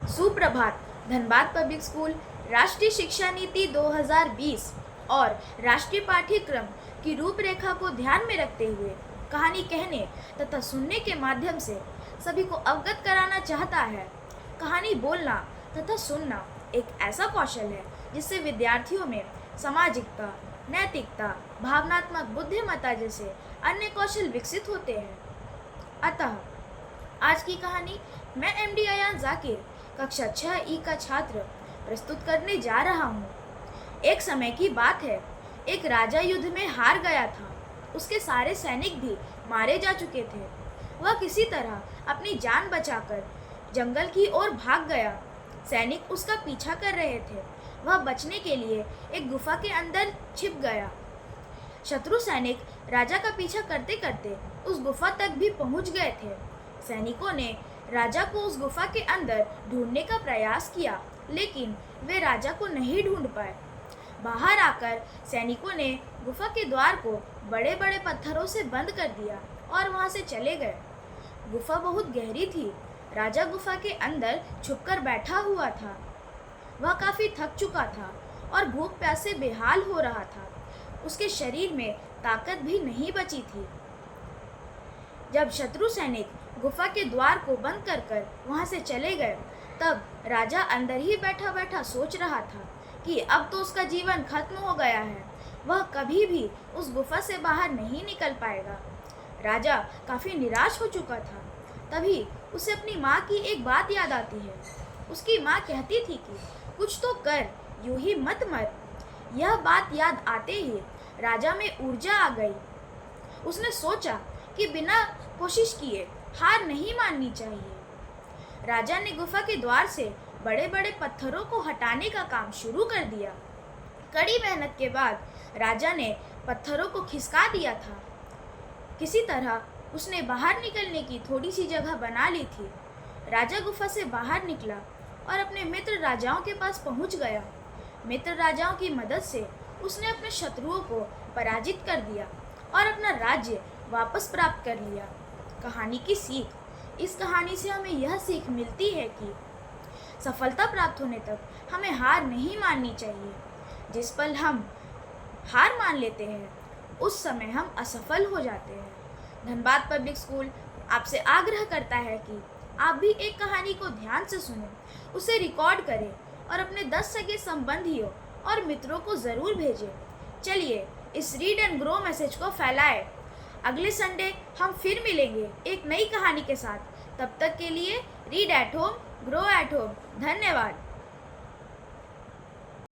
सुप्रभात। Dhanbad public school राष्ट्रीय शिक्षा नीति 2020 और राष्ट्रीय पाठ्यक्रम की रूपरेखा को ध्यान में रखते हुए कहानी कहने तथा सुनने के माध्यम से सभी को अवगत कराना चाहता है। कहानी बोलना तथा सुनना एक ऐसा कौशल है जिससे विद्यार्थियों में सामाजिकता, नैतिकता, भावनात्मक बुद्धिमत्ता जैसे अन्य कौशल विकसित होते हैं। अतः आज की कहानी मैं एमडी अयान जाकिर कक्षा 6 का छात्र प्रस्तुत करने जा रहा हूँ। एक समय की बात है, एक राजा युद्ध में हार गया था। उसके सारे सैनिक भी मारे जा चुके थे। वह किसी तरह अपनी जान बचाकर जंगल की ओर भाग गया। सैनिक उसका पीछा कर रहे थे। वह बचने के लिए एक गुफा के अंदर छिप गया। शत्रु सैनिक राजा का पीछा करते करते उस गुफा तक भी पहुंच गए थे। सैनिकों ने राजा को उस गुफा के अंदर ढूंढने का प्रयास किया, लेकिन वे राजा को नहीं ढूंढ पाए। बाहर आकर सैनिकों ने गुफा के द्वार को बड़े बड़े पत्थरों से बंद कर दिया और वहां से चले गए। गुफा बहुत गहरी थी। राजा गुफा के अंदर छुपकर बैठा हुआ था। वह काफी थक चुका था और भूख प्यास से बेहाल हो रहा था। उसके शरीर में ताकत भी नहीं बची थी। जब शत्रु सैनिक गुफा के द्वार को बंद कर वहां से चले गए, तब राजा अंदर ही बैठा बैठा सोच रहा था कि अब तो उसका जीवन खत्म हो गया है। वह कभी भी उस गुफा से बाहर नहीं निकल पाएगा। राजा काफी निराश हो चुका था। तभी उसे अपनी माँ की एक बात याद आती है। उसकी माँ कहती थी कि कुछ तो कर, यूं ही मत मर। यह बात याद आते ही राजा में ऊर्जा आ गई। उसने सोचा कि बिना कोशिश किए हार नहीं माननी चाहिए। राजा ने गुफा के द्वार से बड़े बड़े पत्थरों को हटाने का काम शुरू कर दिया। कड़ी मेहनत के बाद राजा ने पत्थरों को खिसका दिया था। किसी तरह उसने बाहर निकलने की थोड़ी सी जगह बना ली थी। राजा गुफा से बाहर निकला और अपने मित्र राजाओं के पास पहुंच गया। मित्र राजाओं की मदद से उसने अपने शत्रुओं को पराजित कर दिया और अपना राज्य वापस प्राप्त कर लिया। कहानी की सीख, इस कहानी से हमें यह सीख मिलती है कि सफलता प्राप्त होने तक हमें हार नहीं माननी चाहिए। जिस पल हम हार मान लेते हैं, उस समय हम असफल हो जाते हैं। धनबाद पब्लिक स्कूल आपसे आग्रह करता है कि आप भी एक कहानी को ध्यान से सुनें, उसे रिकॉर्ड करें और अपने 10 सगे संबंधियों और मित्रों को ज़रूर भेजें। चलिए इस रीड एंड ग्रो मैसेज को फैलाएं। अगले संडे हम फिर मिलेंगे एक नई कहानी के साथ। तब तक के लिए read at home, grow at home. धन्यवाद।